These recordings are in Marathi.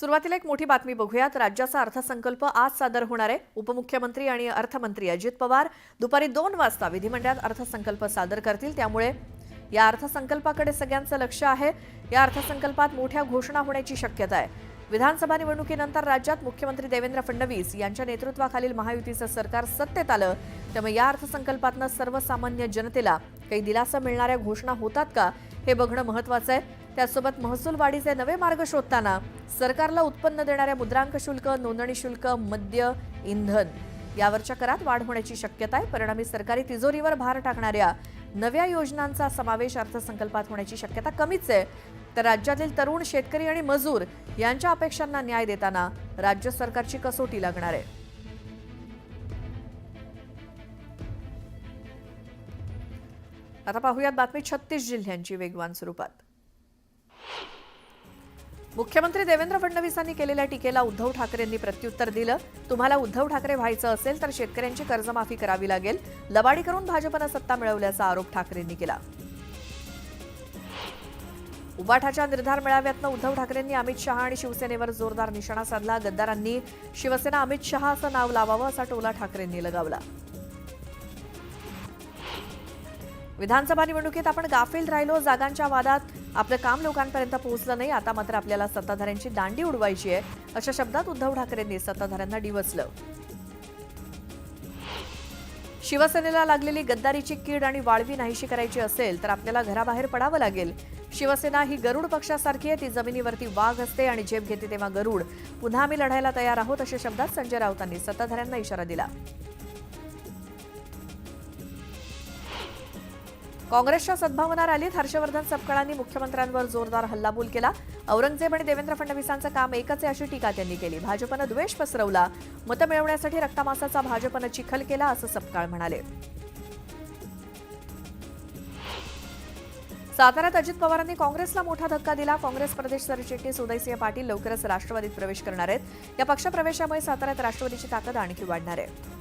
सुरुवातीला एक मोठी बातमी बघूयात। राज्याचा अर्थसंकल्प आज सादर होणार आहे। उपमुख्यमंत्री आणि अर्थमंत्री अजित पवार दुपारी 2 वाजता विधिमंडळात अर्थसंकल्प सादर करतील। त्यामुळे या अर्थसंकल्पाकडे सगळ्यांचं लक्ष आहे। या अर्थसंकल्पात मोठ्या घोषणा होण्याची शक्यता आहे। विधानसभा निवडणुकीनंतर राज्यात मुख्यमंत्री देवेंद्र फडणवीस यांच्या नेतृत्वाखालील महायुतीचं सरकार सत्तेत आलं। त्यामुळे या अर्थसंकल्पातनं सर्वसामान्य जनतेला काही दिलासा मिळणाऱ्या घोषणा होतात का हे बघणं महत्त्वाचं आहे। त्यासोबत महसूल वाढीचे नवे मार्ग शोधताना सरकारला उत्पन्न देणाऱ्या मुद्रांक शुल्क, नोंदणी शुल्क, मद्य, इंधन यावरच्या करात वाढ होण्याची शक्यता आहे। परिणामी सरकारी तिजोरीवर भार टाकणाऱ्या नव्या योजनांचा समावेश अर्थसंकल्पात होण्याची शक्यता कमीच आहे। तर राज्यातील तरुण, शेतकरी आणि मजूर यांच्या अपेक्षांना न्याय देताना राज्य सरकारची कसोटी लागणार आहे। आता पाहूयात बातमी 36 जिल्ह्यांची वेगवान स्वरूपात। मुख्यमंत्री देवेंद्र फडणवीसांनी केलेल्या टीकेला उद्धव ठाकरेंनी प्रत्युत्तर दिलं। तुम्हाला उद्धव ठाकरे व्हायचं असेल तर शेतकऱ्यांची कर्जमाफी करावी लागेल। लबाडी करून भाजपनं सत्ता मिळवल्याचा आरोप ठाकरेंनी केला। उबाठाच्या निर्धार मेळाव्यातनं उद्धव ठाकरेंनी अमित शहा आणि शिवसेनेवर जोरदार निशाणा साधला। गद्दारांनी शिवसेना अमित शहा असं नाव लावावं असा टोला ठाकरेंनी लगावला। विधानसभा निवडणुकीत आपण गाफील राहिलो, जागांच्या वादात आपलं काम लोकांपर्यंत पोहोचलं नाही। आता मात्र आपल्याला सत्ताधाऱ्यांची दांडी उडवायची आहे अशा शब्दात उद्धव ठाकरेंनी सत्ताधाऱ्यांना डिवचलं। शिवसेनेला लागलेली गद्दारीची कीड आणि वाळवी नाहीशी करायची असेल तर आपल्याला घराबाहेर पडावं लागेल। शिवसेना ही गरुड पक्षासारखी आहे, ती जमिनीवरती वाघ असते आणि झेप घेते तेव्हा गरुड। पुन्हा आम्ही लढायला तयार आहोत अशा शब्दात संजय राऊतांनी सत्ताधाऱ्यांना इशारा दिला। काँग्रेसच्या सद्भावना रॅलीत हर्षवर्धन सपकाळांनी मुख्यमंत्र्यांवर जोरदार हल्लाबोल केला। औरंगजेब आणि देवेंद्र फडणवीसांचं काम एकच आहे अशी टीका त्यांनी केली। भाजपनं द्वेष पसरवला, मतं मिळवण्यासाठी रक्तमासाचा भाजपनं चिखल केला असं सपकाळ म्हणाले। साताऱ्यात अजित पवारांनी काँग्रेसला मोठा धक्का दिला। काँग्रेस प्रदेश सरचिटणीस उदयसिंह पाटील लवकरच राष्ट्रवादीत प्रवेश करणार आहेत। या पक्षप्रवेशामुळे साताऱ्यात राष्ट्रवादीची ताकद आणखी वाढणार आहे।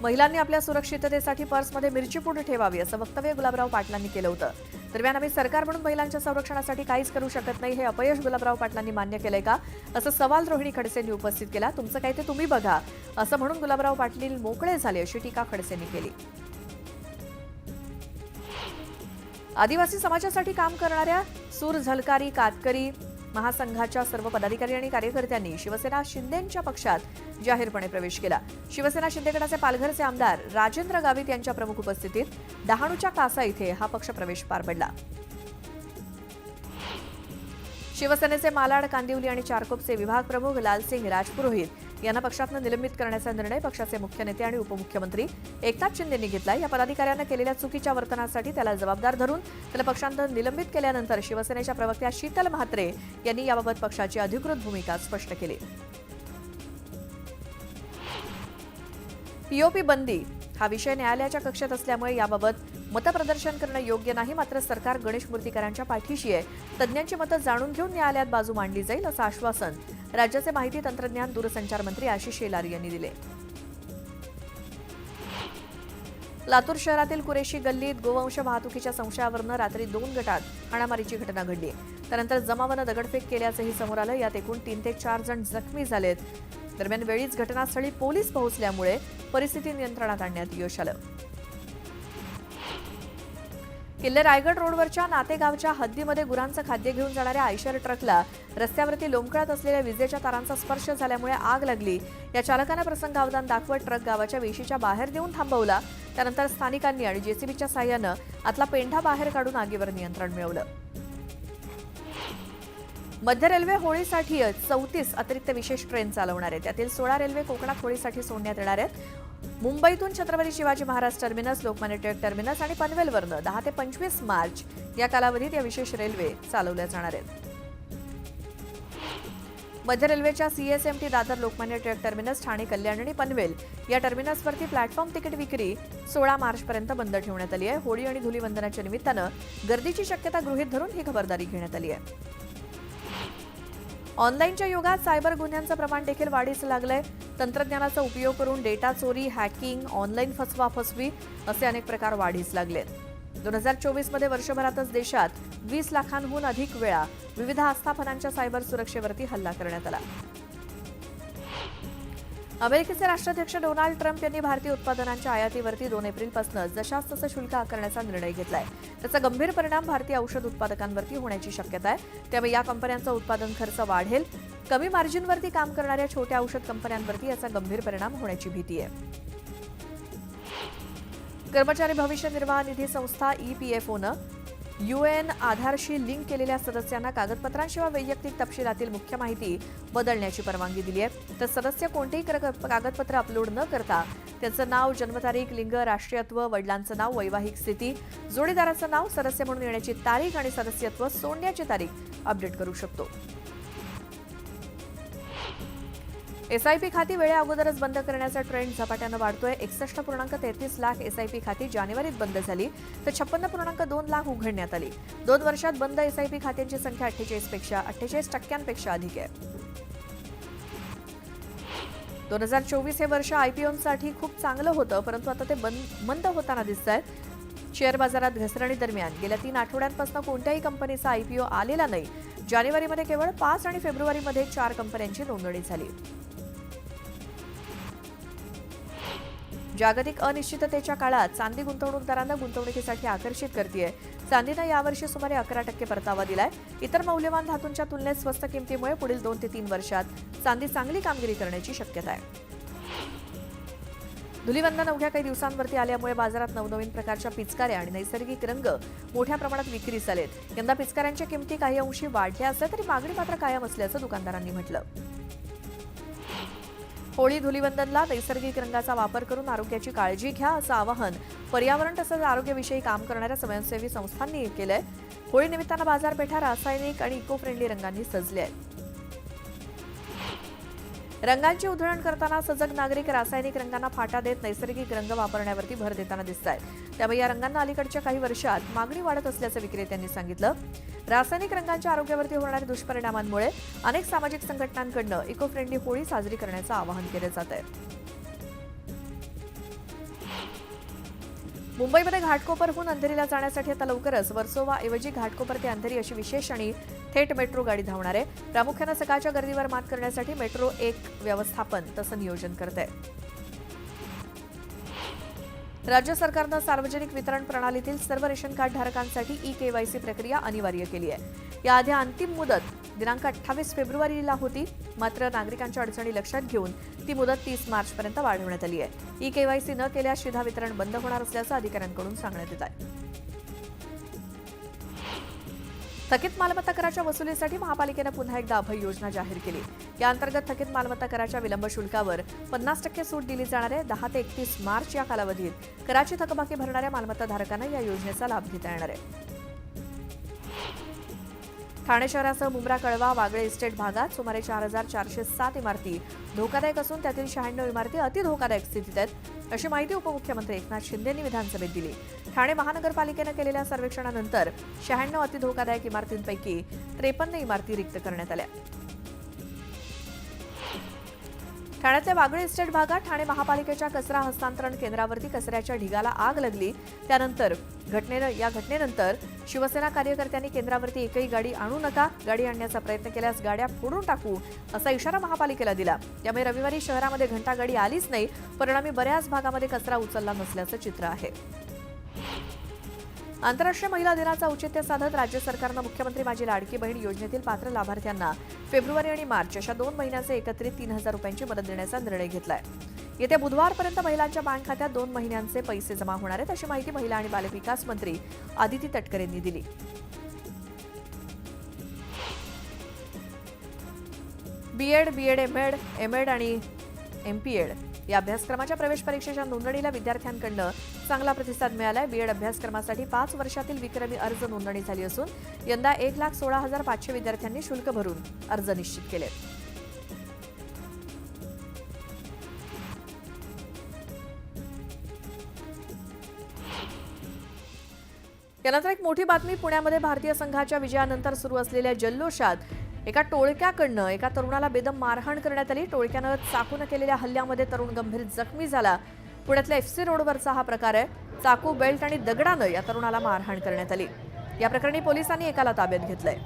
महिलांनी आपल्या सुरक्षिततेसाठी पर्समध्ये मिरची पूड ठेवावी असं वक्तव्य गुलाबराव पाटलांनी केलं होतं। दरम्यान आम्ही सरकार म्हणून महिलांच्या संरक्षणासाठी काहीच करू शकत नाही, हे अपयश गुलाबराव पाटलांनी मान्य केलंय का असं सवाल रोहिणी खडसेंनी उपस्थित केला। तुमचं काय ते तुम्ही बघा असं म्हणून गुलाबराव पाटील मोकळे झाले अशी टीका खडसेंनी केली। आदिवासी समाजासाठी काम करणाऱ्या सूर, झलकारी, कातकरी महासंघाच्या सर्व पदाधिकारी आणि कार्यकर्त्यांनी शिवसेना शिंदेंच्या पक्षात जाहीरपणे प्रवेश केला। शिवसेना शिंदे गटाचे पालघरचे आमदार राजेंद्र गावित यांच्या प्रमुख उपस्थितीत डहाणूच्या कासा इथे हा पक्षप्रवेश पार पडला। शिवसेनेचे मालाड, कांदिवली आणि चारकोपचे विभाग प्रमुख लालसिंग राजपुरोहित यांना पक्षातून निलंबित करण्याचा निर्णय पक्षाचे मुख्य नेते आणि उपमुख्यमंत्री एकनाथ शिंदेंनी घेतला। या पदाधिकाऱ्यांना केलेल्या चुकीच्या वर्तनासाठी त्याला जबाबदार धरून त्याला पक्षांतून निलंबित केल्यानंतर शिवसेनेच्या प्रवक्त्या शीतल म्हात्रे यांनी याबाबत पक्षाची अधिकृत भूमिका स्पष्ट केली। पीओपी बंदी हा विषय न्यायालयाच्या कक्षेत असल्यामुळे याबाबत मतप्रदर्शन करणं योग्य नाही। मात्र सरकार गणेश मूर्तीकरांच्या पाठीशी आहे। तज्ज्ञांची मतं जाणून घेऊन न्यायालयात बाजू मांडली जाईल असं आश्वासन राज्याचे माहिती तंत्रज्ञान दूरसंचार मंत्री आशिष शेलार यांनी दिले। लातूर शहरातील कुरेशी गल्लीत गोवंश वाहतुकीच्या संशयावरून रात्री 2 गटात हाणामारीची घटना घडली। त्यानंतर जमावानं दगडफेक केल्याचंही समोर आलं। यात एकूण 3 ते 4 जण जखमी झालेत। दरम्यान वेळीच घटनास्थळी पोलीस पोहोचल्यामुळे परिस्थिती नियंत्रणात आणण्यात यश आलं। किल्ले रायगड रोडवरच्या नातेगावच्या हद्दीमध्ये गुरांचं खाद्य घेऊन जाणाऱ्या आयशर ट्रकला रस्त्यावरती लोंबकळत असलेल्या विजेच्या तारांचा स्पर्श झाल्यामुळे आग लागली। या चालकानं प्रसंगावधान दाखवत ट्रक गावाच्या वेशीच्या बाहेर नेऊन थांबवला। त्यानंतर स्थानिकांनी आणि जेसीबीच्या साहाय्यानं आतला पेंढा बाहेर काढून आगीवर नियंत्रण मिळवलं। मध्य रेल्वे होळीसाठी 34 अतिरिक्त विशेष ट्रेन चालवणार आहे। त्यातील 16 रेल्वे कोकणात होळीसाठी सोडण्यात येणार आहेत। मुंबईतून छत्रपती शिवाजी महाराज टर्मिनस, लोकमान्य टिळक टर्मिनस आणि पनवेलवरनं 10 ते 25 मार्च या कालावधीत या विशेष रेल्वे चालवल्या जाणार आहेत। मध्य रेल्वेच्या सीएसएमटी दादर, लोकमान्य टिळक टर्मिनस, ठाणे, कल्याण आणि पनवेल या टर्मिनसवरती प्लॅटफॉर्म तिकीट विक्री 16 मार्चपर्यंत बंद ठेवण्यात आली आहे। होळी आणि धुलीवंदनाच्या निमित्तानं गर्दीची शक्यता गृहीत धरून ही खबरदारी घेण्यात आली आहे। ऑनलाईनच्या युगात सायबर गुन्ह्यांचं प्रमाण देखील वाढीस लागलंय। तंत्रज्ञानाचा उपयोग करून डेटा चोरी, हॅकिंग, ऑनलाईन फसवाफसवी असे अनेक प्रकार वाढीस लागलेत। 2024 मध्ये वर्षभरातच देशात 20 लाखांहून अधिक वेळा विविध आस्थापनांच्या सायबर सुरक्षेवरती हल्ला करण्यात आला. अमेरिकेचे राष्ट्राध्यक्ष डोनाल्ड ट्रम्प यांनी भारतीय उत्पादनांच्या आयातीवरती 2 एप्रिलपासून जशास तसं शुल्क आकारण्याचा निर्णय घेतलाय. त्याचा गंभीर परिणाम भारतीय औषध उत्पादकांवरती होण्याची शक्यता आहे. त्यामुळे या कंपन्यांचा उत्पादन खर्च वाढेल. कमी मार्जिनवरती काम करणाऱ्या छोट्या औषध कंपन्यांवरती याचा गंभीर परिणाम होण्याची भीती आहे. कर्मचारी भविष्य निर्वाह निधी संस्था EPFOनं UN आधारशी लिंक केलेल्या सदस्यांना कागदपत्रांशिवाय वैयक्तिक तपशिलातील मुख्य माहिती बदलण्याची परवानगी दिली आहे. तर सदस्य कोणतेही कागदपत्र अपलोड न करता त्याचं नाव, जन्मतारीख, लिंग, राष्ट्रीयत्व, वडिलांचं नाव, वैवाहिक स्थिती, जोडीदाराचं नाव, सदस्य म्हणून येण्याची तारीख आणि सदस्यत्व सोडण्याची तारीख अपडेट करू शकतो. SIP खाती वेळे अगोदरच बंद करण्याचा ट्रेंड झपाट्यानं वाढतोय. 61.33 लाख SIP खाती जानेवारीत बंद झाली तर 56.2 लाख उघडण्यात आली. 2 वर्षात बंद SIP खात्यांची संख्या 48% अधिक आहे. 2024 हे वर्ष IPOसाठी खूप चांगलं होतं, परंतु आता ते मंद होताना दिसतंय. शेअर बाजारात घसरणी दरम्यान गेल्या 3 आठवड्यांपासून कोणत्याही कंपनीचा IPO आलेला नाही. जानेवारीमध्ये केवळ 5 आणि फेब्रुवारीमध्ये 4 कंपन्यांची नोंदणी झाली. जागतिक अनिश्चिततेच्या काळात चांदी गुंतवणूकदारांना गुंतवणुकीसाठी आकर्षित करतेय. चांदीनं यावर्षी सुमारे 11% परतावा दिलाय. इतर मौल्यवान धातूंच्या तुलनेत स्वस्त किमतीमुळे पुढील 2 ते 3 वर्षात चांदी चांगली कामगिरी करण्याची शक्यता आहे. धुलीवंदन अवघ्या काही दिवसांवरती आल्यामुळे बाजारात नवनवीन प्रकारच्या पिचकाऱ्या आणि नैसर्गिक रंग मोठ्या प्रमाणात विक्रीस आलेत. यंदा पिचकाऱ्यांच्या किमती काही अंशी वाढल्या असल्या तरी मागणी मात्र कायम असल्याचं दुकानदारांनी म्हटलं. होळी धुलीवंदनला नैसर्गिक रंगाचा वापर करून आरोग्याची काळजी घ्या असं आवाहन पर्यावरण तसंच आरोग्याविषयी काम करणाऱ्या स्वयंसेवी संस्थांनी केलंय. होळी निमित्तानं बाजारपेठा रासायनिक आणि इको फ्रेंडली रंगांनी सजल्या आहेत. रंगांची उधळण करताना सजग नागरिक रासायनिक रंगांना फाटा देत नैसर्गिक रंग वापरण्यावरती भर देताना दिसत आहेत. त्यामुळे या रंगांना अलीकडच्या काही वर्षात मागणी वाढत असल्याचं विक्रेत्यांनी सांगितलं. रासायनिक रंगांच्या आरोग्यावरती होणाऱ्या दुष्परिणामांमुळे अनेक सामाजिक संघटनांकडून इको फ्रेंडली होळी साजरी करण्याचं आवाहन केलं जात आहे. मुंबईमध्ये घाटकोपरहून अंधेरीला जाण्यासाठी आता लवकरच वर्सोवाऐवजी घाटकोपर ते अंधेरी अशी विशेष आणि थेट मेट्रो गाडी धावणार आहे. प्रामुख्यानं सकाळच्या गर्दीवर मात करण्यासाठी मेट्रो 1 व्यवस्थापन तसं नियोजन करत आहे. राज्य सरकारनं सार्वजनिक वितरण प्रणालीतील सर्व रेशन कार्ड धारकांसाठी eKYC प्रक्रिया अनिवार्य केली आहे. याआधी अंतिम मुदत दिनांक 28 फेब्रुवारीला होती, मात्र नागरिकांच्या अडचणी लक्षात घेऊन ती मुदत 30 मार्चपर्यंत वाढवण्यात आली आहे. eKYC न केल्यास शिधा वितरण बंद होणार असल्याचं अधिकाऱ्यांकडून सांगण्यात येत आहे. थकीत मालमत्ता कराच्या वसुलीसाठी महापालिकेनं पुन्हा एकदा अभय योजना जाहीर केली. या अंतर्गत थकीत मालमत्ता कराच्या विलंब शुल्कावर 50% सूट दिली जाणार आहे. 10 ते 31 मार्च या कालावधीत कराची थकबाकी भरणाऱ्या मालमत्ताधारकांना या योजनेचा लाभ घेता येणार आहे. ठाणे शहरासह मुंब्रा, कळवा, वागळे इस्टेट भागात सुमारे 4407 इमारती धोकादायक असून त्यातील 96 इमारती अति धोकादायक स्थितीत आहेत, अशी माहिती उपमुख्यमंत्री एकनाथ शिंदे यांनी विधानसभेत दिली. ठाणे महानगरपालिकेनं केलेल्या सर्वेक्षणानंतर 96 अति धोकादायक इमारतींपैकी 53 इमारती रिक्त करण्यात आल्या. ठाण्यातल्या वागळे इस्टेट भागात ठाणे महापालिकेच्या कचरा हस्तांतरण केंद्रावरती कचऱ्याच्या ढिगाला आग लागली. त्यानंतर या घटनेनंतर शिवसेना कार्यकर्त्यांनी केंद्रावरती एकही गाडी आणू नका, गाडी आणण्याचा प्रयत्न केल्यास गाड्या फोडून टाकू असा इशारा महापालिकेला दिला. त्यामुळे रविवारी शहरामध्ये घंटागाडी आलीच नाही. परिणामी बऱ्याच भागामध्ये कचरा उचलला नसल्याचं चित्र आहे. आंतरराष्ट्रीय महिला दिनाचं औचित्य साधत राज्य सरकारनं मुख्यमंत्री माझी लाडकी बहीण योजनेतील पात्र लाभार्थ्यांना फेब्रुवारी आणि मार्च अशा 2 महिन्याचे एकत्रित 3000 रुपयांची मदत देण्याचा निर्णय घेतलाय. येत्या बुधवारपर्यंत महिलांच्या बँक खात्यात 2 महिन्यांचे पैसे जमा होणार आहेत, अशी माहिती महिला आणि बालविकास मंत्री आदिती तटकरे यांनी दिली. बीएड, बीएड एमएड आणि MPED या अभ्यासक्रमाच्या प्रवेश परीक्षेच्या नोंदणीला विद्यार्थ्यांकडून चांगला प्रतिसाद मिळालाय. बीएड अभ्यासक्रमासाठी 5 वर्षातील विक्रमी अर्ज नोंदणी झाली असून यंदा 1,16,500 विद्यार्थ्यांनी शुल्क भरून अर्ज निश्चित केले. यानंतर एक मोठी बातमी. पुण्यामध्ये भारतीय संघाच्या विजयानंतर सुरू असलेल्या जल्लोषात एका टोळक्याकडनं एका तरुणाला बेदम मारहाण करण्यात आली. टोळक्यानं चाकून केलेल्या हल्ल्यामध्ये तरुण गंभीर जखमी झाला. पुण्यातल्या FC रोडवरचा हा प्रकार आहे. चाकू, बेल्ट आणि दगडानं या तरुणाला मारहाण करण्यात आली। या प्रकरणी पोलिसांनी एकाला ताब्यात घेतलंय।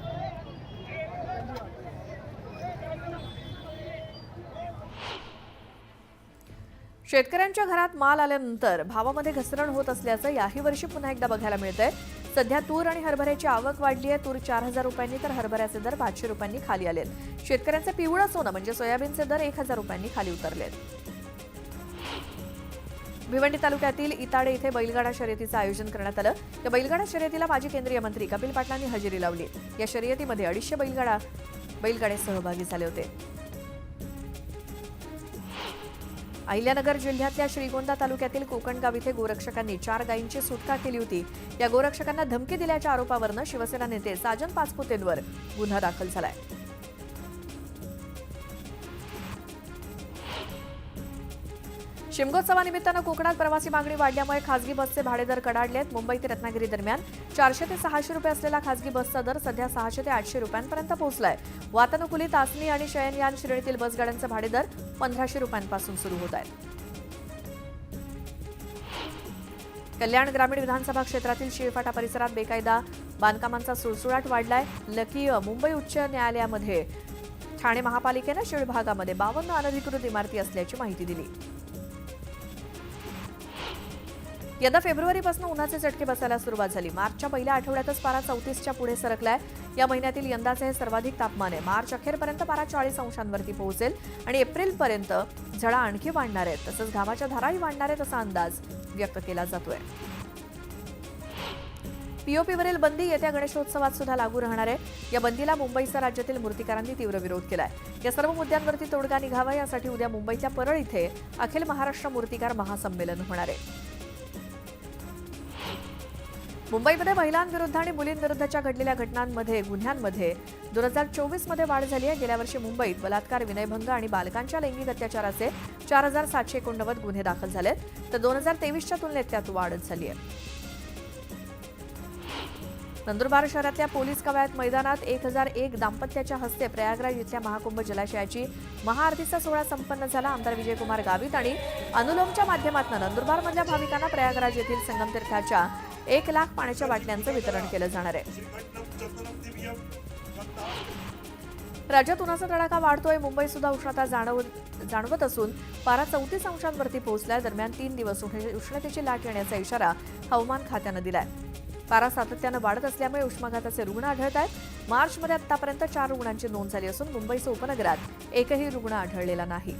शेतकऱ्यांच्या घरात माल आल्यानंतर भावामध्ये घसरण होत असल्याचं याही वर्षी पुन्हा एकदा बघायला मिळतंय। सध्या तूर आणि हरभऱ्याची आवक वाढली आहे। तूर 4,000 रुपयांनी तर हरभऱ्याचे दर 500 रुपयांनी खाली आलेत। शेतकऱ्यांचे पिवळं सोनं म्हणजे सोयाबीनचे दर 1,000 रुपयांनी खाली उतरलेत। भिवंडी तालुक्यातील इताडे इथे बैलगाडा शर्यतीचं आयोजन करण्यात आलं। या बैलगाडा शर्यतीला माजी केंद्रीय मंत्री कपिल पाटलांनी हजेरी लावली। या शर्यतीमध्ये 250 बैलगाडे सहभागी झाले होते। अहिल्यानगर जिल्ह्यातल्या श्रीगोंदा तालुक्यातील कोकणगाव इथे गोरक्षकांनी 4 गायींची सुटका केली होती। या गोरक्षकांना धमकी दिल्याच्या आरोपावरून शिवसेना नेते साजन पाचपुतेंवर गुन्हा दाखल झालाय। शिमगोत्सवानिमित्तानं कोकणात प्रवासी मागणी वाढल्यामुळे खासगी बसचे भाडे दर कडाडलेत। मुंबई ते रत्नागिरी दरम्यान 400 ते 600 रुपये असलेला खासगी बसचा दर सध्या 600 ते 800 रुपयांपर्यंत पोहोचलाय। वातानुकूलित आसनी आणि शयनयान श्रेणीतील बसगाड्यांचे भाडे दर 1500 रुपयांपासून सुरू होत आहेत। कल्याण ग्रामीण विधानसभा क्षेत्रातील शिळफाटा परिसरात बेकायदा बांधकामांचा सुळसुळाट वाढलाय। लकीय मुंबई उच्च न्यायालयामध्ये ठाणे महापालिकेनं शिळ भागामध्ये 52 अनधिकृत इमारती असल्याची माहिती दिली। यंदा फेब्रुवारीपासून उन्हाचे चटके बसायला सुरुवात झाली। मार्चच्या पहिल्या आठवड्यातच पारा 34च्या पुढे सरकलाय। या महिन्यातील यंदाचे हे सर्वाधिक तापमान आहे। मार्च अखेरपर्यंत पारा 40 अंशांवरती पोहोचेल आणि एप्रिलपर्यंत झळा आणखी वाढणार आहेत। तसंच घामाच्या धाराही वाढणार आहेत असा अंदाज व्यक्त केला जातोय। पीओपीवरील बंदी येत्या गणेशोत्सवात सुद्धा लागू राहणार आहे। या बंदीला मुंबईसह राज्यातील मूर्तिकारांनी तीव्र विरोध केलाय। या सर्व मुद्द्यांवरती तोडगा निघावा यासाठी उद्या मुंबईतल्या परळ इथे अखिल महाराष्ट्र मूर्तिकार महासंमेलन होणार आहे। मुंबईमध्ये महिलांविरुद्ध आणि मुलींविरुद्धच्या घडलेल्या गुन्ह्यांमध्ये 2024 मध्ये वाढ झाली आहे। गेल्या वर्षी मुंबईत बलात्कार, विनयभंग आणि बालकांच्या लैंगिक अत्याचाराचे 4789 गुन्हे दाखल झालेत, तर 2023च्या तुलनेत त्यात वाढच झाली आहे। नंदुरबार शहरातल्या पोलीस कवायत मैदानात 1001 दाम्पत्याच्या हस्ते प्रयागराज इथल्या महाकुंभ जलाशयाची महाआरतीचा सोहळा संपन्न झाला। आमदार विजयकुमार गावित आणि अनुलोमच्या माध्यमातून नंदुरबारमधल्या भाविकांना प्रयागराज येथील संगम तीर्थाच्या 1 लाख पाण्याच्या बाटल्यांचं वितरण केलं जाणार आहे। राज्यात उन्हाचा तडाखा वाढतोय। मुंबईत सुद्धा उष्णता जाणवत असून पारा 34 अंशांवरती पोहोचलाय। दरम्यान 3 दिवस उष्णतेची लाट येण्याचा इशारा हवामान खात्यानं दिलाय। पारा सातत्यानं वाढत असल्यामुळे उष्माघाताचे रुग्ण आढळत आहेत। मार्चमध्ये आतापर्यंत 4 रुग्णांची नोंद झाली असून मुंबईसह उपनगरात एकही रुग्ण आढळलेला नाही।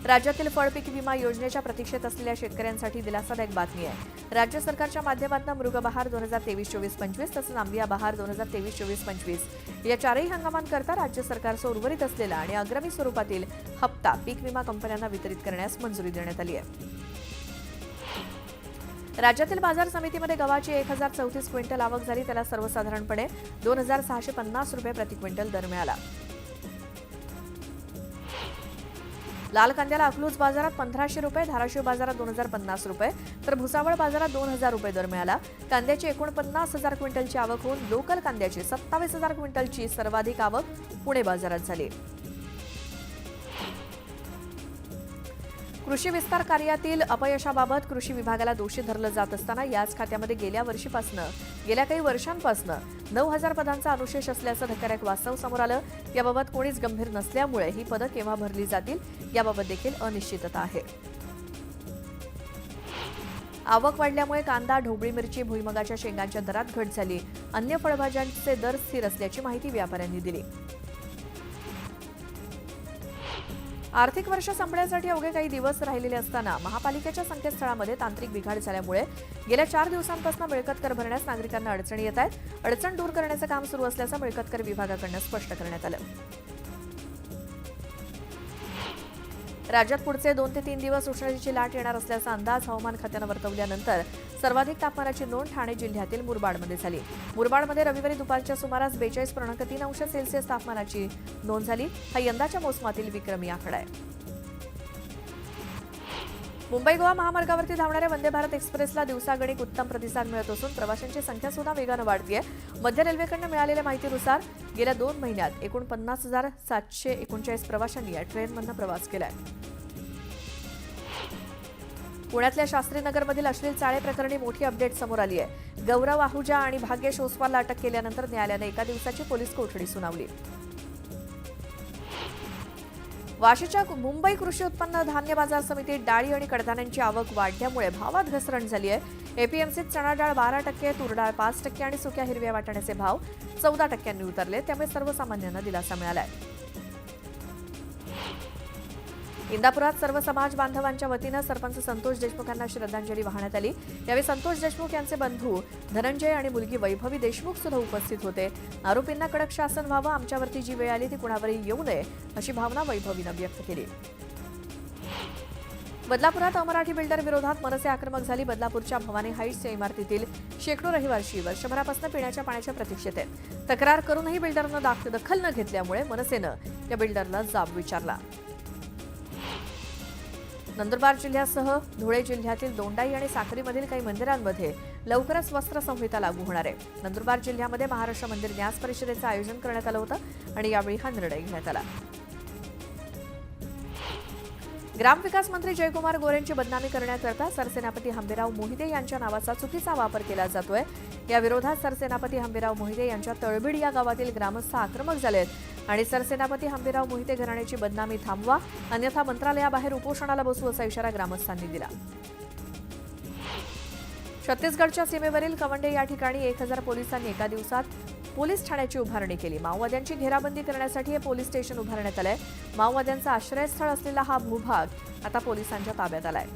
राज्यातील फळपीक विमा योजनेच्या प्रतीक्षेत असलेल्या शेतकऱ्यांसाठी दिलासादायक बातमी आहे। राज्य सरकारच्या माध्यमातून मृगबहार 2023-24-25 तसंच आंबिया बहार 2023-24-25 या 4ही हंगामांकरता राज्य सरकारचं उर्वरित असलेला आणि अग्रिम स्वरूपातील हप्ता पीक विमा कंपन्यांना वितरित करण्यास मंजुरी देण्यात आली आहे। राज्यातील बाजार समितीमध्ये गव्हाची 1034 क्विंटल आवक झाली। त्याला सर्वसाधारणपणे 2650 रुपये प्रति क्विंटल दर मिळाला। लाल कांद्याला अकलूज बाजारात 1500 रुपये, धाराशिव बाजारात 2050 रुपये तर भुसावळ बाजारात 2000 रुपये दर मिळाला। कांद्याची 49,000 क्विंटलची आवक होऊन लोकल कांद्याची 27,000 क्विंटलची सर्वाधिक आवक पुणे बाजारात झाली। कृषी विस्तार कार्यातील अपयशाबाबत कृषी विभागाला दोषी धरलं जात असताना याच खात्यामध्ये गेल्या काही वर्षांपासून 9,000 पदांचा अनुशेष असल्याचं धक्कादायक वास्तव समोर आलं। याबाबत कोणीच गंभीर नसल्यामुळे ही पदं केव्हा भरली जातील याबाबत देखील अनिश्चितता आहे। आवक वाढल्यामुळे कांदा, ढोबळी मिरची, भुईमुगाच्या शेंगांच्या दरात घट झाली। अन्य फळभाज्यांचे दर स्थिर असल्याची माहिती व्यापाऱ्यांनी दिली। आर्थिक वर्ष संपण्यासाठी अवघे काही दिवस राहिलेले असताना महापालिकेच्या संकेतस्थळामध्ये तांत्रिक बिघाड झाल्यामुळे गेल्या 4 दिवसांपासून मिळकत कर भरण्यास नागरिकांना अडचणी येत आहेत। अडचण दूर करण्याचं काम सुरू असल्याचं मिळकत कर विभागाकडून स्पष्ट करण्यात आलं। राज्यात पुढचे 2 ते 3 दिवस उष्णतेची लाट येणार असल्याचा अंदाज हवामान खात्यानं वर्तवल्यानंतर सर्वाधिक तापमानाची नोंद ठाणे जिल्ह्यातील मुरबाडमध्ये झाली। मुरबाडमध्ये रविवारी दुपारच्या सुमारास 42.3 अंश सेल्सिअस तापमानाची नोंद झाली। हा यंदाच्या मोसमातील विक्रमी आकडा आहे। मुंबई गोवा महामार्गावरती धावणाऱ्या वंदे भारत एक्सप्रेसला दिवसागणिक उत्तम प्रतिसाद मिळत असून प्रवाशांची संख्या सुद्धा वेगानं वाढतीये। मध्य रेल्वेकडून मिळालेल्या माहितीनुसार गेल्या 2 महिन्यात एकूण 50,739 प्रवाशांनी या ट्रेनमधून प्रवास केलाय। पुण्यातल्या शास्त्रीनगरमधील अश्लील चाळे प्रकरणी मोठी अपडेट समोर आली आहे. गौरव आहुजा आणि भाग्येश ओसवालला अटक केल्यानंतर न्यायालयाने एका दिवसाची पोलीस कोठडी सुनावली. वाशीच्या मुंबई कृषी उत्पन्न धान्य बाजार समितीत डाळी आणि कडधान्यांची आवक वाढल्यामुळे भावात घसरण झाली आहे. एपीएमसीत चणा डाळ 12%, तूर डाळ 5% आणि सुक्या हिरव्या वाटाण्याचे भाव 14% उतरले. त्यामुळे सर्वसामान्यांना दिलासा मिळाला आहे. इंदापुरात सर्व समाज बांधवांच्या वतीनं सरपंच संतोष देशमुख यांना श्रद्धांजली वाहण्यात आली. यावेळी संतोष देशमुख यांचे बंधू धनंजय आणि मुलगी वैभवी देशमुख सुद्धा उपस्थित होते. आरोपींना कडक शासन व्हावं, आमच्यावरती जी वेळ आली ती कुणावरही येऊ नये अशी भावना वैभवीनं व्यक्त केली. बदलापुरात अमराठी बिल्डर विरोधात मनसे आक्रमक झाली. बदलापूरच्या भवानी हाईट्स या इमारतीतील शेकडो रहिवासी वर्षभरापासून पिण्याच्या पाण्याच्या प्रतीक्षेत आहेत. तक्रार करूनही बिल्डरनं दखल न घेतल्यामुळे मनसेनं या बिल्डरला जाब विचारला. नंदुरबार जिल्ह्यासह धुळे जिल्ह्यातील दोंडाई आणि साक्रीमधील काही मंदिरांमध्ये लवकरच वस्त्र संहिता लागू होणार आहे. नंदुरबार जिल्ह्यामध्ये महाराष्ट्र मंदिर न्यास परिषदेचं आयोजन करण्यात आलं होतं आणि यावेळी हा निर्णय घेण्यात आला. ग्रामविकास मंत्री जयकुमार गोरेंची बदनामी करण्याकरता सरसेनापती हंबीरराव मोहिते यांच्या नावाचा चुकीचा वापर केला जातोय. या विरोधात सरसेनापती हंबीरराव मोहिते यांच्या तळबीड या गावातील ग्रामस्थ आक्रमक झालेत आणि सरसेनापती हंबीरराव मोहिते घराण्याची बदनामी थांबवा, अन्यथा मंत्रालयाबाहेर उपोषणाला बसू असा इशारा ग्रामस्थांनी दिला. छत्तीसगडच्या सीमेवरील कवंडे या ठिकाणी 1000 पोलिसांनी एका दिवसात पोलीस ठाण्याची उभारणी केली. माओवाद्यांची घेराबंदी करण्यासाठी हे पोलीस स्टेशन उभारण्यात आलंय. माओवाद्यांचं आश्रयस्थळ असलेला हा भूभाग आता पोलिसांच्या ताब्यात आलाय.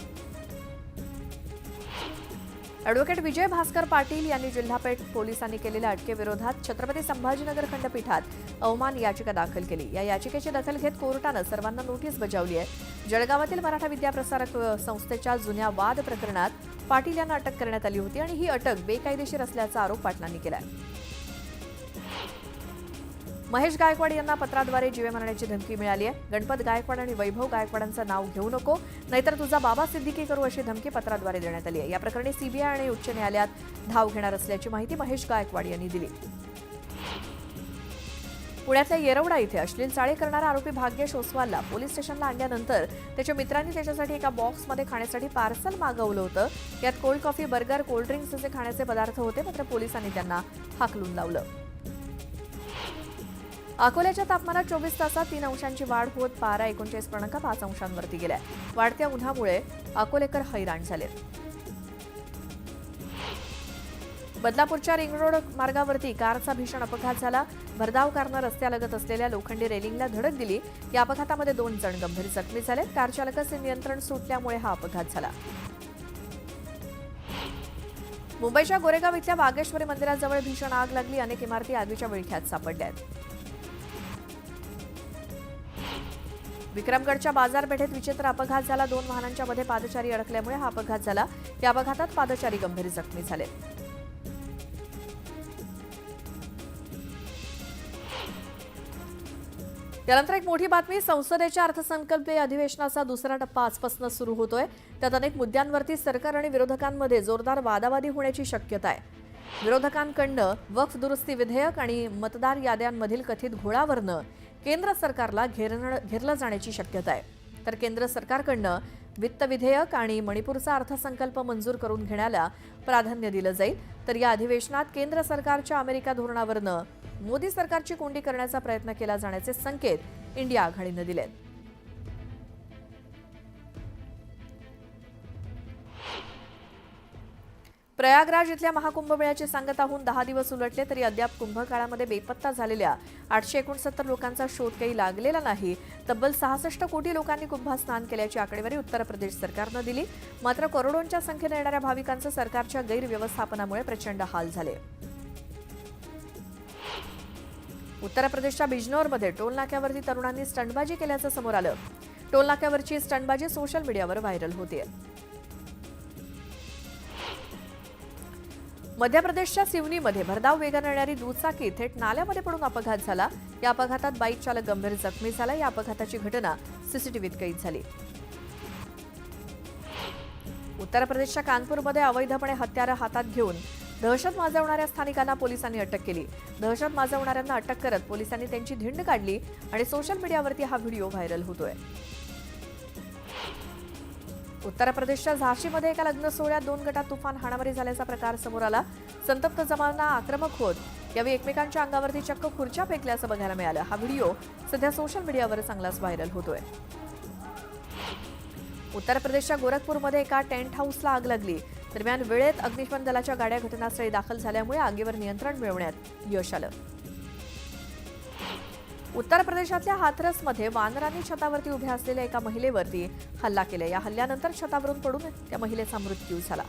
अॅडव्होकेट विजय भास्कर पाटील यांनी जिल्हापेठ पोलिसांनी केलेल्या अटकेविरोधात छत्रपती संभाजीनगर खंडपीठात अवमान याचिका दाखल केली. या याचिकेची दखल घेत कोर्टानं सर्वांना नोटीस बजावली आहे. जळगावातील मराठा विद्याप्रसारक संस्थेच्या जुन्या वाद प्रकरणात पाटील यांना अटक करण्यात आली होती आणि ही अटक बेकायदेशीर असल्याचा आरोप पाटलांनी केलाय. महेश गायकवाड यांना पत्राद्वारे जीवे मारण्याची धमकी मिळाली आहे. गणपत गायकवाड आणि वैभव गायकवाडांचं नाव घेऊ नको, नाहीतर तुझा बाबा सिद्दीकी करू अशी धमकी पत्राद्वारे देण्यात आली आहे. या प्रकरणी सीबीआय आणि उच्च न्यायालयात धाव घेणार असल्याची माहिती महेश गायकवाड यांनी दिली. पुण्यातल्या येरवडा इथे अश्लील चाळे करणारा आरोपी भाग्येश ओसवालला पोलीस स्टेशनला आणल्यानंतर त्याच्या मित्रांनी त्याच्यासाठी एका बॉक्समध्ये खाण्यासाठी पार्सल मागवलं होतं. यात कोल्ड कॉफी, बर्गर, कोल्ड्रिंक्स असे खाण्याचे पदार्थ होते. मात्र पोलिसांनी त्यांना हाकलून लावलं. अकोल्याच्या तापमानात 24 तासात 3 अंशांची वाढ होत पारा 39.5 अंशांवरती गेलाय. वाढत्या उन्हामुळे अकोलेकर हैराण झाले. बदलापूरच्या रिंग रोड मार्गावरती कारचा भीषण अपघात झाला. भरधाव कारनं रस्त्यालगत असलेल्या लोखंडी रेलिंगला धडक दिली. या अपघातामध्ये 2 जण गंभीर जखमी झाले. कार चालकाचे नियंत्रण सुटल्यामुळे हा अपघात झाला. मुंबईच्या गोरेगाव इथल्या वागेश्वरी मंदिराजवळ भीषण आग लागली. अनेक इमारती आगीच्या विळख्यात सापडल्या आहेत. विक्रमगडच्या बाजारपेठेत विचित्र अपघात झाला. 2 वाहनांच्या मध्ये पादचारी अडकल्यामुळे हा अपघात झाला. या अपघातात पादचारी गंभीर जखमी झाले. यानंतर एक मोठी बातमी. संसदेच्या अर्थसंकल्पीय अधिवेशनाचा दुसरा टप्पा आजपासून सुरू होतोय. त्यात अनेक मुद्द्यांवरती सरकार आणि विरोधकांमध्ये जोरदार वादावादी होण्याची शक्यता आहे. विरोधकांकडनं वक्फ दुरुस्ती विधेयक आणि मतदार याद्यांमधील कथित घोळावरनं केंद्र सरकारला घेरलं जाण्याची शक्यता आहे. तर केंद्र सरकारकडनं वित्त विधेयक आणि मणिपूरचा अर्थसंकल्प मंजूर करून घेण्याला प्राधान्य दिलं जाईल. तर या अधिवेशनात केंद्र सरकारच्या अमेरिका धोरणावरनं मोदी सरकारची कोंडी करण्याचा प्रयत्न केला जाण्याचे संकेत इंडिया आघाडीनं दिलेत. प्रयागराज इथल्या महाकुंभमेळ्याची सांगता होऊन 10 दिवस उलटले तरी अद्याप कुंभकाळामध्ये बेपत्ता झालेल्या 869 लोकांचा शोध काही लागलेला नाही. तब्बल 66 कोटी लोकांनी कुंभात स्नान केल्याची आकडेवारी उत्तर प्रदेश सरकारनं दिली. मात्र करोडोंच्या संख्येने येणाऱ्या भाविकांचं सरकारच्या गैरव्यवस्थापनामुळे प्रचंड हाल झाले. उत्तर प्रदेशच्या बिजनौरमध्ये टोलनाक्यावरती तरुणांनी स्टंटबाजी केल्याचं समोर आलं. टोलनाक्यावरची स्टंटबाजी सोशल मीडियावर व्हायरल होतेय. मध्य प्रदेशच्या सिवनीमध्ये भरधाव वेगाने येणारी दुचाकी थेट नाल्यामध्ये पडून अपघात झाला. या अपघातात बाईक चालक गंभीर जखमी झाला. या अपघाताची घटना सीसीटीव्हीत कैद झाली. उत्तर प्रदेशच्या कानपूरमध्ये अवैधपणे हत्यारं हातात घेऊन दहशत माजवणाऱ्या स्थानिकांना पोलिसांनी अटक केली. दहशत माजवणाऱ्यांना अटक करत पोलिसांनी त्यांची धिंड काढली आणि सोशल मीडियावरती हा व्हिडिओ व्हायरल होतोय. उत्तर प्रदेशच्या झाशीमध्ये एका लग्न सोहळ्यात 2 गटात तुफान हाणामारी झाल्याचा प्रकार समोर आला. संतप्त जमावांना आक्रमक होत यावेळी एकमेकांच्या अंगावरती चक्क खुर्च्या फेकल्याचं बघायला मिळालं. हा व्हिडिओ सध्या सोशल मीडियावर चांगलाच व्हायरल होतोय. उत्तर प्रदेशच्या गोरखपूरमध्ये एका टेंट हाऊसला आग लागली. दरम्यान वेळेत अग्निशमन दलाच्या गाड्या घटनास्थळी दाखल झाल्यामुळे आगीवर नियंत्रण मिळवण्यात यश आलं. उत्तर प्रदेशातल्या हाथरसमध्ये वानरांनी छतावरती उभ्या असलेल्या एका महिलेवरती हल्ला केला. या हल्ल्यानंतर छतावरून पडून त्या महिलेचा मृत्यू झाला.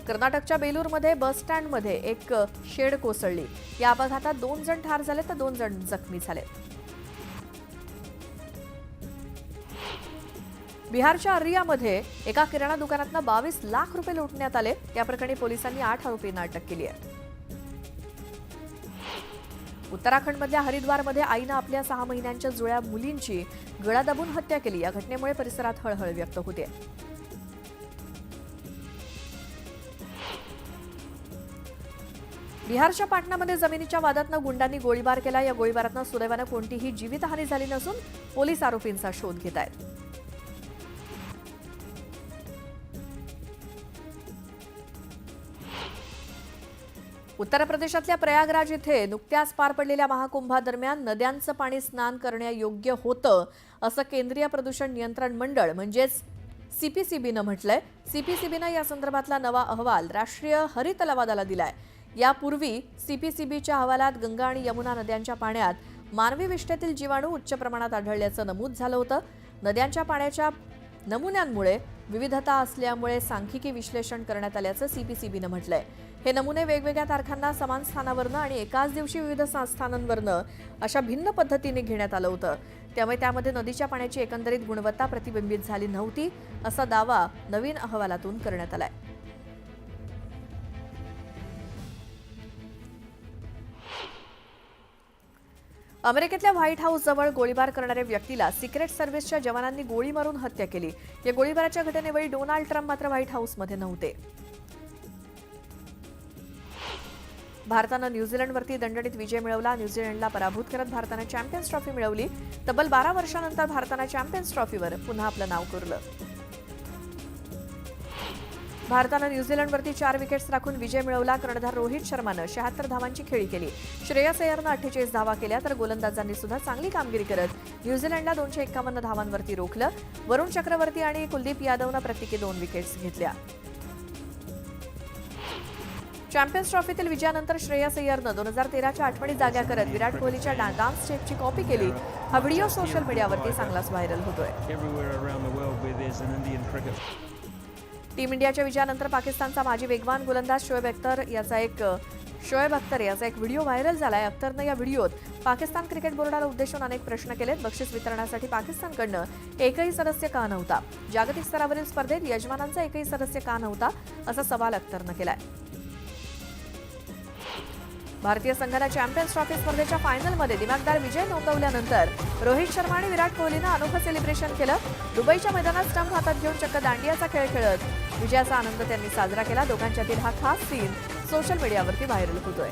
कर्नाटकच्या बेलूरमध्ये बस स्टँडमध्ये एक शेड कोसळली. या अपघातात 2 जण ठार झाले तर 2 जण जखमी झाले. बिहारच्या अरियामध्ये एका किराणा दुकानातनं 22 लाख रुपये लुटण्यात आले. या प्रकरणी पोलिसांनी 8 आरोपींना अटक केली आहे. उत्तराखंडमधल्या हरिद्वारमध्ये आईनं आपल्या 6 महिन्यांच्या जुळ्या मुलींची गळा दाबून हत्या केली. या घटनेमुळे परिसरात हळहळ व्यक्त होते. बिहारच्या पाटणामध्ये जमिनीच्या वादातनं गुंडांनी गोळीबार केला. या गोळीबारातनं सुदैवानं कोणतीही जीवितहानी झाली नसून पोलीस आरोपींचा शोध घेत आहेत. उत्तर प्रदेशातल्या प्रयागराज इथे नुकत्याच पार पडलेल्या महाकुंभादरम्यान नद्यांचं पाणी स्नान करण्यायोग्य होतं असं केंद्रीय प्रदूषण नियंत्रण मंडळ म्हणजेच सीपीसीबीनं म्हटलंय. सीपीसीबीनं या संदर्भातला नवा अहवाल राष्ट्रीय हरित लवादाला दिलाय. यापूर्वी सीपीसीबीच्या अहवालात गंगा आणि यमुना नद्यांच्या पाण्यात मानवी विष्ठेतील जीवाणू उच्च प्रमाणात आढळल्याचं नमूद झालं होतं. नद्यांच्या पाण्याच्या नमुन्यांमुळे विविधता असल्यामुळे सांख्यिकी विश्लेषण करण्यात आल्याचं सीपीसीबीनं म्हटलंय. हे नमुने वेगवेगळ्या तारखांना समान स्थानावरनं आणि एकाच दिवशी विविध स्थानांवरनं अशा भिन्न पद्धतीने घेण्यात आलं होतं. त्यामुळे त्यामध्ये नदीच्या पाण्याची एकंदरीत गुणवत्ता प्रतिबिंबित झाली नव्हती असा दावा नवीन अहवालातून करण्यात आलाय. अमेरिकेतल्या व्हाईट हाऊस जवळ गोळीबार करणाऱ्या व्यक्तीला सिक्रेट सर्व्हिसच्या जवानांनी गोळी मारून हत्या केली. या गोळीबाराच्या घटनेवेळी डोनाल्ड ट्रम्प मात्र व्हाईट हाऊसमध्ये नव्हते. भारतानं न्यूझीलंडवरती दणदणीत विजय मिळवला. न्यूझीलंडला पराभूत करत भारतानं चॅम्पियन्स ट्रॉफी मिळवली. तब्बल 12 वर्षांनंतर भारतानं चॅम्पियन्स ट्रॉफीवर पुन्हा आपलं नाव कोरलं. भारतानं न्यूझीलंडवरती 4 विकेट्स राखून विजय मिळवला. कर्णधार रोहित शर्मानं 76 धावांची खेळी केली. श्रेयस अय्यरनं 48 धावा केल्या तर गोलंदाजांनी सुद्धा चांगली कामगिरी करत न्यूझीलंडला 251 धावांवरती रोखलं. वरुण चक्रवर्ती आणि कुलदीप यादवनं प्रत्येकी 2 विकेट्स घेतल्या. चॅम्पियन्स ट्रॉफीतील विजयानंतर श्रेयस अय्यरनं 2013च्या आठवणी जाग्या करत विराट कोहलीच्या डान्स स्टेपची कॉपी केली. हा व्हिडिओ सोशल मीडियावरती चांगलाच व्हायरल होतोय. टीम इंडियाच्या विजयानंतर पाकिस्तानचा माजी वेगवान गोलंदाज शोएब अख्तर याचा एक व्हिडिओ व्हायरल झालाय. अख्तरनं या व्हिडिओत पाकिस्तान क्रिकेट बोर्डाला उद्देशून अनेक प्रश्न केलेत. बक्षीस वितरणासाठी पाकिस्तानकडनं एकही सदस्य का नव्हता? जागतिक स्तरावरील स्पर्धेत यजमानांचा एकही सदस्य का नव्हता असा सवाल अख्तरनं केलाय. भारतीय संघानं चॅम्पियन्स ट्रॉफी स्पर्धेच्या फायनलमध्ये दिमागदार विजय नोंदवल्यानंतर रोहित शर्मा आणि विराट कोहलीनं अनोखं सेलिब्रेशन केलं. दुबईच्या मैदानात स्टंप हातात घेऊन चक्क दांडियाचा खेळ खेळत विजयाचा आनंद त्यांनी साजरा केला. दोघांच्यातील हा खास सीन सोशल मीडियावरती व्हायरल होतोय.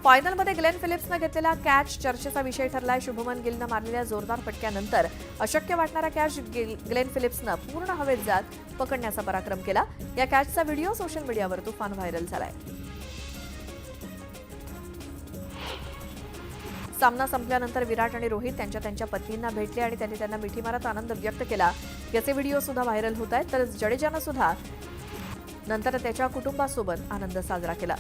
फायनलमध्ये ग्लेन फिलिप्सनं घेतलेला कॅच चर्चेचा विषय ठरलाय. शुभमन गिलनं मारलेल्या जोरदार फटक्यानंतर अशक्य वाटणारा कॅच ग्लेन फिलिप्सनं पूर्ण हवेत जात पकडण्याचा पराक्रम केला. या कॅचचा व्हिडिओ सोशल मीडियावर तुफान व्हायरल झालाय. सामना संपल्यानंतर विराट आणि रोहित त्यांच्या पत्नींना भेटले आणि त्यांना मिठी मारत आनंद व्यक्त केला. याचे व्हिडिओ सुद्धा व्हायरल होत आहेत. तर जडेजानं सुद्धा नंतर त्याच्या कुटुंबासोबत आनंद साजरा केला.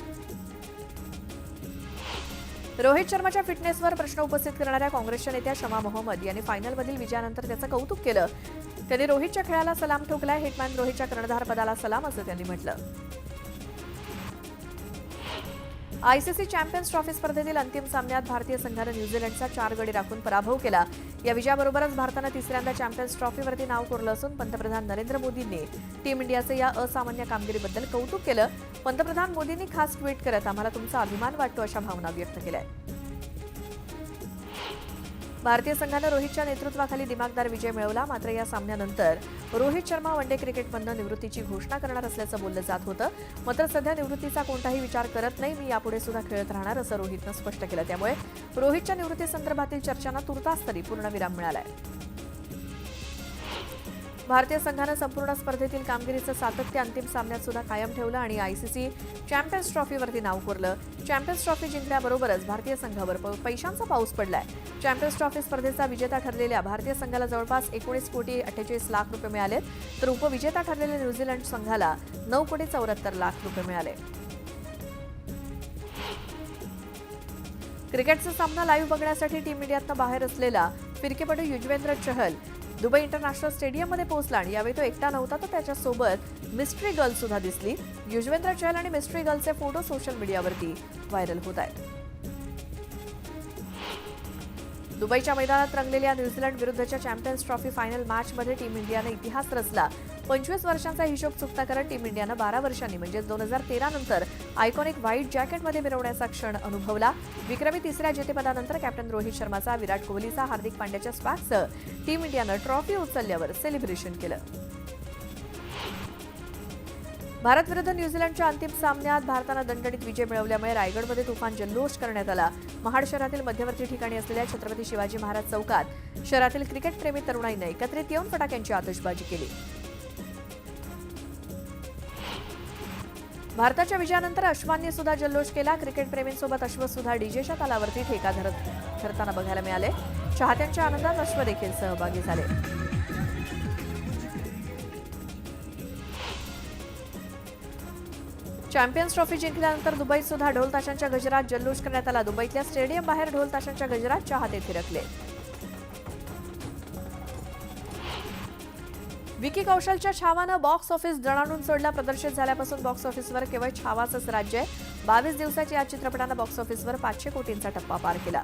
रोहित शर्माच्या फिटनेसवर प्रश्न उपस्थित करणाऱ्या काँग्रेसच्या नेत्या शमा मोहम्मद यांनी फायनलमधील विजयानंतर त्याचं कौतुक केलं. त्यांनी रोहितच्या खेळाला सलाम ठोकलाय. हिटमॅन रोहितच्या कर्णधार पदाला सलाम असं त्यांनी म्हटलं. आयसीसी चॅम्पियन्स ट्रॉफी स्पर्धेतील अंतिम सामन्यात भारतीय संघानं न्यूझीलंडचा 4 गडी राखून पराभव केला. या विजयाबरोबरच भारतानं तिसऱ्यांदा चॅम्पियन्स ट्रॉफीवरती नाव कोरलं असून पंतप्रधान नरेंद्र मोदींनी टीम इंडियाचं या असामान्य कामगिरीबद्दल कौतुक केलं. पंतप्रधान मोदींनी खास ट्विट करत आम्हाला तुमचा अभिमान वाटतो अशा भावना व्यक्त केल्या. भारतीय संघानं रोहितच्या नेतृत्वाखाली दिमागदार विजय मिळवला. मात्र या सामन्यानंतर रोहित शर्मा वनडे क्रिकेटमधनं निवृत्तीची घोषणा करणार असल्याचं बोललं जात होतं. मात्र सध्या निवृत्तीचा कोणताही विचार करत नाही, मी यापुढे सुद्धा खेळत राहणार असं रोहितनं स्पष्ट केलं. त्यामुळे रोहितच्या निवृत्तीसंदर्भातील चर्चांना तुर्तास तरी पूर्णविराम मिळालाय. भारतीय संघानं संपूर्ण स्पर्धेतील कामगिरीचं सातत्य अंतिम सामन्यात सुद्धा कायम ठेवलं आणि आयसीसी चॅम्पियन्स ट्रॉफीवरती नाव कोरलं. चॅम्पियन्स ट्रॉफी जिंकल्याबरोबरच भारतीय संघावर पैशांचा पाऊस पडलाय. चॅम्पियन्स ट्रॉफी स्पर्धेचा विजेता ठरलेल्या भारतीय संघाला जवळपास 19,48,00,000 रुपये मिळाले, तर उपविजेता ठरलेल्या न्यूझीलंड संघाला 9,74,00,000 रुपये मिळाले. क्रिकेटचा सामना लाईव्ह बघण्यासाठी टीम इंडियातनं बाहेर असलेला फिरकेपटू युजवेंद्र चहल दुबई इंटरनॅशनल स्टेडियममध्ये पोहोचला आणि यावेळी तो एकटा नव्हता, तर त्याच्यासोबत मिस्ट्री गर्ल सुद्धा दिसली. युजवेंद्र चहल आणि मिस्ट्री गर्लचे फोटो सोशल मीडियावरती व्हायरल होत आहेत. दुबईच्या मैदानात रंगलेल्या न्यूझीलंड विरुद्धच्या चॅम्पियन्स ट्रॉफी फायनल मॅचमध्ये टीम इंडियानं इतिहास रचला. 25 वर्षांचा हिशोब चुकता करत टीम इंडियानं 12 वर्षांनी म्हणजे 2013 नंतर आयकॉनिक व्हाईट जॅकेटमध्ये मिरवण्याचा क्षण अनुभवला. विक्रमी तिसऱ्या जेतेपदानंतर कॅप्टन रोहित शर्माचा, विराट कोहलीचा, हार्दिक पांड्याच्या स्वॅगसह टीम इंडियानं ट्रॉफी उचलल्यावर सेलिब्रेशन केलं. भारत विरुद्ध न्यूझीलंडच्या अंतिम सामन्यात भारतानं दणदणीत विजय मिळवल्यामुळे रायगडमध्ये तुफान जल्लोष करण्यात आला. महाड शहरातील मध्यवर्ती ठिकाणी असलेल्या छत्रपती शिवाजी महाराज चौकात शहरातील क्रिकेटप्रेमी तरुणाईने एकत्रित येऊन फटाक्यांची आतषबाजी केली. भारताच्या विजयानंतर अश्वांनी सुद्धा जल्लोष केला. क्रिकेटप्रेमींसोबत अश्व सुद्धा डीजेच्या तालावरती ठेका धरताना बघायला मिळाले. चाहत्यांच्या आनंदात अश्व देखील सहभागी झाले. चॅम्पियन्स ट्रॉफी जिंकल्यानंतर दुबईत सुद्धा ढोल ताशांच्या गजरात जल्लोष करण्यात आला. दुबईतल्या स्टेडियम बाहेर ढोल ताशांच्या गजरात चाहते थिरकले. विकी कौशलच्या छावानं बॉक्स ऑफिस दणाणून सोडला. प्रदर्शित झाल्यापासून बॉक्स ऑफिसवर केवळ छावाचंच राज्य आहे. 22 दिवसाच्या या चित्रपटानं बॉक्स ऑफिसवर 500 कोटींचा टप्पा पार केला.